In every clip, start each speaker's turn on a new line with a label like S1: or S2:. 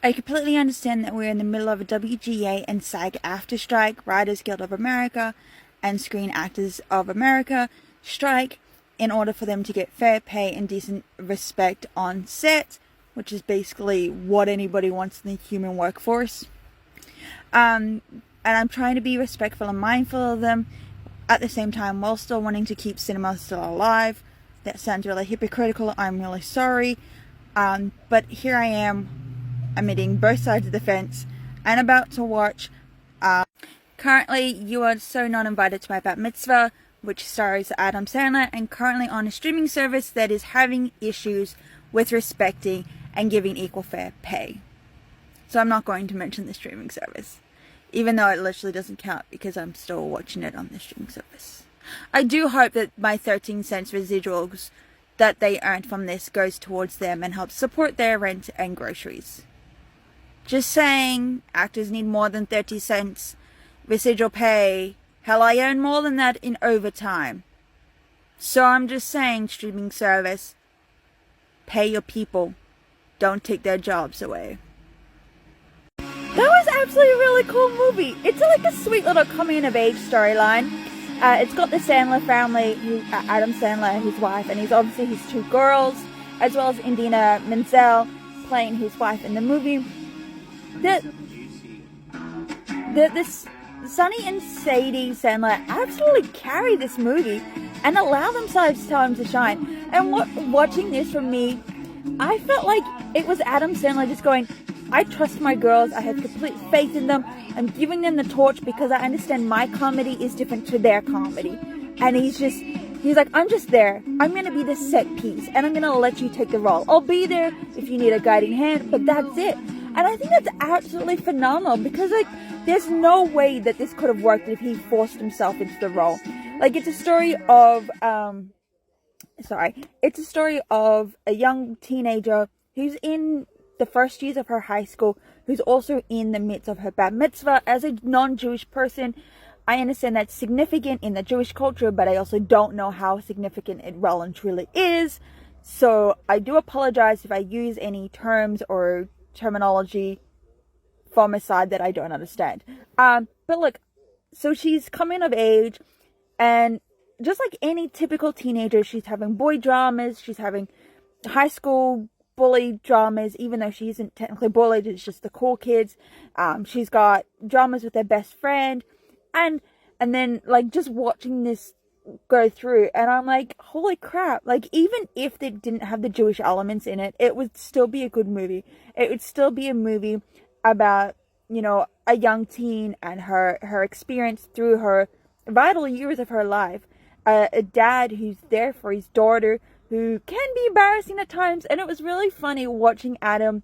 S1: I completely understand that we're in the middle of a WGA and SAG-AFTRA strike, Writers Guild of America and Screen Actors of America strike, in order for them to get fair pay and decent respect on set, which is basically what anybody wants in the human workforce. And I'm trying to be respectful and mindful of them at the same time while still wanting to keep cinema still alive. That sounds really hypocritical. I'm really sorry. But here I am, admitting both sides of the fence and about to watch. Currently, You Are So Not Invited to My Bat Mitzvah, which stars Adam Sandler, and currently on a streaming service that is having issues with respecting and giving equal fair pay. So I'm not going to mention the streaming service, even though it literally doesn't count because I'm still watching it on the streaming service. I do hope that my 13 cents residuals that they earned from this goes towards them and helps support their rent and groceries. Just saying, actors need more than 30 cents residual pay. Hell, I earn more than that in overtime. So I'm just saying, streaming service, pay your people. Don't take their jobs away. That was absolutely a really cool movie. It's like a sweet little coming-of-age storyline. It's got the Sandler family, Adam Sandler, his wife, and he's obviously his two girls, as well as Indina Menzel playing his wife in the movie. This Sonny and Sadie Sandler absolutely carry this movie and allow themselves time to shine. And watching this from me, I felt like it was Adam Sandler just going, I trust my girls, I have complete faith in them, I'm giving them the torch because I understand my comedy is different to their comedy. And he's like, I'm just there, I'm going to be the set piece, and I'm going to let you take the role. I'll be there if you need a guiding hand, but that's it. And I think that's absolutely phenomenal because, like, there's no way that this could have worked if he forced himself into the role. Like, it's a story of, it's a story of a young teenager who's in the first years of her high school, who's also in the midst of her bat mitzvah. As a non-Jewish person, I understand that's significant in the Jewish culture, but I also don't know how significant it well and truly is. So I do apologize if I use any terms or terminology from a side that I don't understand. But look, so she's coming of age, and just like any typical teenager, she's having boy dramas, she's having high school bully dramas, even though she isn't technically bullied, it's just the cool kids. She's got dramas with her best friend, and then like just watching this go through, and I'm like, holy crap, like even if they didn't have the Jewish elements in it, it would still be a good movie. It would still be a movie about, you know, a young teen and her experience through her vital years of her life. A dad who's there for his daughter, who can be embarrassing at times, and it was really funny watching Adam.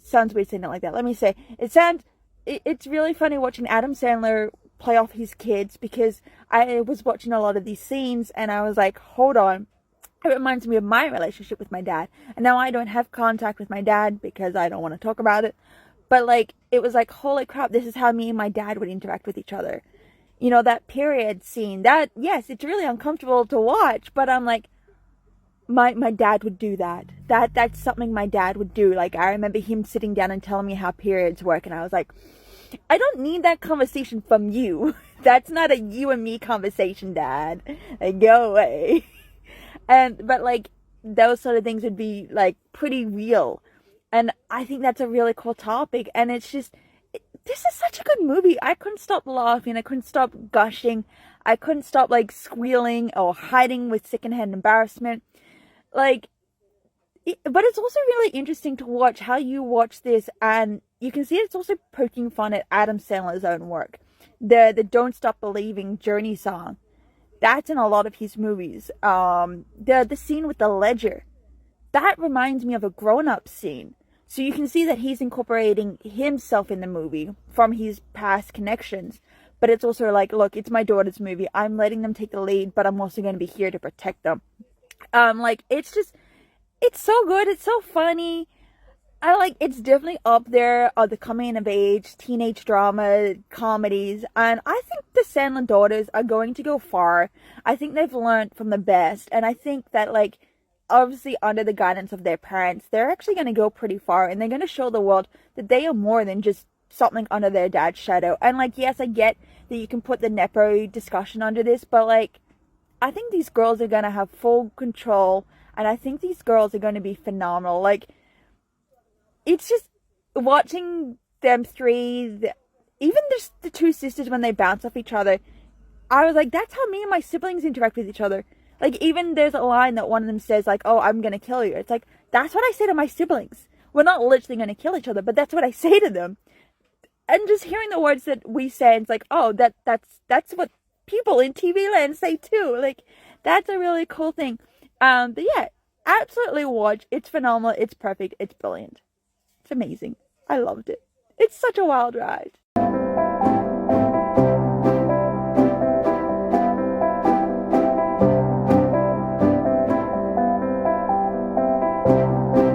S1: Sounds weird saying it like that. Let me say it's really funny watching Adam Sandler play off his kids, because I was watching a lot of these scenes and I was like, hold on, it reminds me of my relationship with my dad. And now I don't have contact with my dad because I don't want to talk about it, but like it was like, holy crap, this is how me and my dad would interact with each other. You know, that period scene, that, yes, it's really uncomfortable to watch, but I'm like, my dad would do that. That's something my dad would do. Like, I remember him sitting down and telling me how periods work, and I was like, I don't need that conversation from you. That's not a you and me conversation, Dad. Like, go away. But like, those sort of things would be like pretty real. And I think that's a really cool topic. And it's just, this is such a good movie. I couldn't stop laughing. I couldn't stop gushing. I couldn't stop like squealing or hiding with secondhand embarrassment. Like, but it's also really interesting to watch how you watch this, and you can see it's also poking fun at Adam Sandler's own work. The Don't Stop Believing Journey song, that's in a lot of his movies. The scene with the ledger, that reminds me of a grown-up scene. So you can see that he's incorporating himself in the movie from his past connections. But it's also like, look, it's my daughter's movie. I'm letting them take the lead, but I'm also going to be here to protect them. Like, it's just, it's so good. It's so funny. It's definitely up there of the coming of age, teenage drama, comedies. And I think the Sandler daughters are going to go far. I think they've learned from the best. And I think that, obviously under the guidance of their parents, they're actually going to go pretty far. And they're going to show the world that they are more than just something under their dad's shadow. And like, yes, I get that you can put the Nepo discussion under this, but like, I think these girls are gonna have full control, and I think these girls are gonna be phenomenal. Like, it's just watching them three, even just the two sisters when they bounce off each other, I was like, that's how me and my siblings interact with each other. Like, even there's a line that one of them says, like, oh, I'm gonna kill you. It's like, that's what I say to my siblings. We're not literally gonna kill each other, but that's what I say to them. And just hearing the words that we say, it's like, oh, that's what people in TV land say too. Like, that's a really cool thing. But yeah, absolutely watch. It's phenomenal. It's perfect. It's brilliant. It's amazing. I loved it. It's such a wild ride.